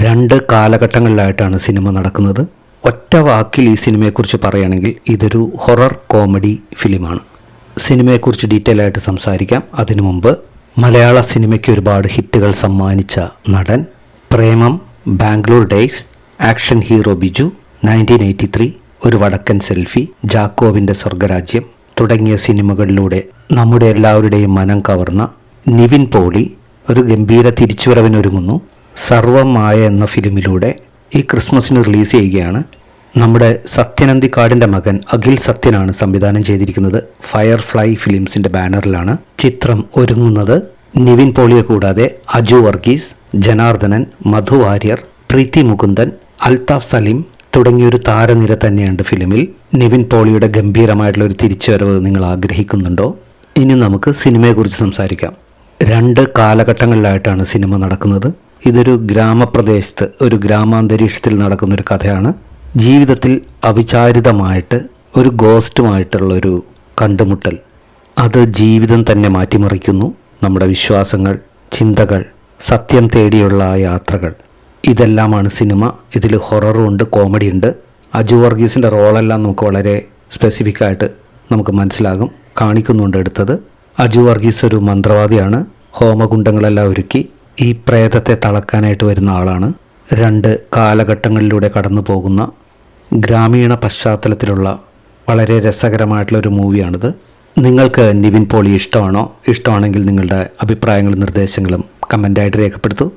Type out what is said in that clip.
രണ്ട് കാലഘട്ടങ്ങളിലായിട്ടാണ് സിനിമ നടക്കുന്നത്. ഒറ്റ വാക്കിൽ ഈ സിനിമയെക്കുറിച്ച് പറയുകയാണെങ്കിൽ ഇതൊരു ഹൊറർ കോമഡി ഫിലിമാണ്. സിനിമയെക്കുറിച്ച് ഡീറ്റെയിൽ ആയിട്ട് സംസാരിക്കാം. അതിനു മുമ്പ് മലയാള സിനിമയ്ക്ക് ഒരുപാട് ഹിറ്റുകൾ സമ്മാനിച്ച നടൻ, Premam, Bangalore days, action hero Biju, 1983, ഒരു വടക്കൻ സെൽഫി, ജാക്കോവിൻ്റെ സ്വർഗരാജ്യം തുടങ്ങിയ സിനിമകളിലൂടെ നമ്മുടെ എല്ലാവരുടെയും മനം കവർന്ന നിവിൻ പോളി ഒരു ഗംഭീര തിരിച്ചുവരവിനൊരുങ്ങുന്നു. സർവമായ എന്ന ഫിലിമിലൂടെ ഈ ക്രിസ്മസിന് റിലീസ് ചെയ്യുകയാണ്. നമ്മുടെ സത്യൻ അന്തിക്കാടിൻ്റെ മകൻ അഖിൽ സത്യനാണ് സംവിധാനം ചെയ്തിരിക്കുന്നത്. ഫയർഫ്ലൈ ഫിലിംസിൻ്റെ ബാനറിലാണ് ചിത്രം ഒരുങ്ങുന്നത്. നിവിൻ പോളിയെ കൂടാതെ അജു വർഗീസ്, ജനാർദ്ദനൻ, മധു വാര്യർ, പ്രീതി മുകുന്ദൻ, അൽതാഫ് സലീം തുടങ്ങിയൊരു താരനിര തന്നെയുണ്ട് ഫിലിമിൽ. നിവിൻ പോളിയുടെ ഗംഭീരമായിട്ടുള്ള ഒരു തിരിച്ചുവരവ് നിങ്ങൾ ആഗ്രഹിക്കുന്നുണ്ടോ? ഇനി നമുക്ക് സിനിമയെക്കുറിച്ച് സംസാരിക്കാം. രണ്ട് കാലഘട്ടങ്ങളിലായിട്ടാണ് സിനിമ നടക്കുന്നത്. ഇതൊരു ഗ്രാമപ്രദേശത്ത്, ഒരു ഗ്രാമാന്തരീക്ഷത്തിൽ നടക്കുന്നൊരു കഥയാണ്. ജീവിതത്തിൽ അവിചാരിതമായിട്ട് ഒരു ഗോസ്റ്റുമായിട്ടുള്ളൊരു കണ്ടുമുട്ടൽ, അത് ജീവിതം തന്നെ മാറ്റിമറിക്കുന്നു. നമ്മുടെ വിശ്വാസങ്ങൾ, ചിന്തകൾ, സത്യം തേടിയുള്ള ആ യാത്രകൾ, ഇതെല്ലാമാണ് സിനിമ. ഇതിൽ ഹൊററും ഉണ്ട്, കോമഡി ഉണ്ട്. അജു വർഗീസിൻ്റെ റോളെല്ലാം നമുക്ക് വളരെ സ്പെസിഫിക് ആയിട്ട് നമുക്ക് മനസ്സിലാകും, കാണിക്കുന്നുണ്ട് എടുത്തത്. അജു വർഗീസ് ഒരു മന്ത്രവാദിയാണ്. ഹോമകുണ്ടങ്ങളെല്ലാം ഒരുക്കി ഈ പ്രേതത്തെ തളക്കാനായിട്ട് വരുന്ന ആളാണ്. രണ്ട് കാലഘട്ടങ്ങളിലൂടെ കടന്നു പോകുന്ന ഗ്രാമീണ പശ്ചാത്തലത്തിലുള്ള വളരെ രസകരമായിട്ടുള്ളൊരു മൂവിയാണിത്. നിങ്ങൾക്ക് നിവിൻ പോളി ഇഷ്ടമാണോ? ഇഷ്ടമാണെങ്കിൽ നിങ്ങളുടെ അഭിപ്രായങ്ങളും നിർദ്ദേശങ്ങളും കമൻ്റായിട്ട് രേഖപ്പെടുത്തൂ.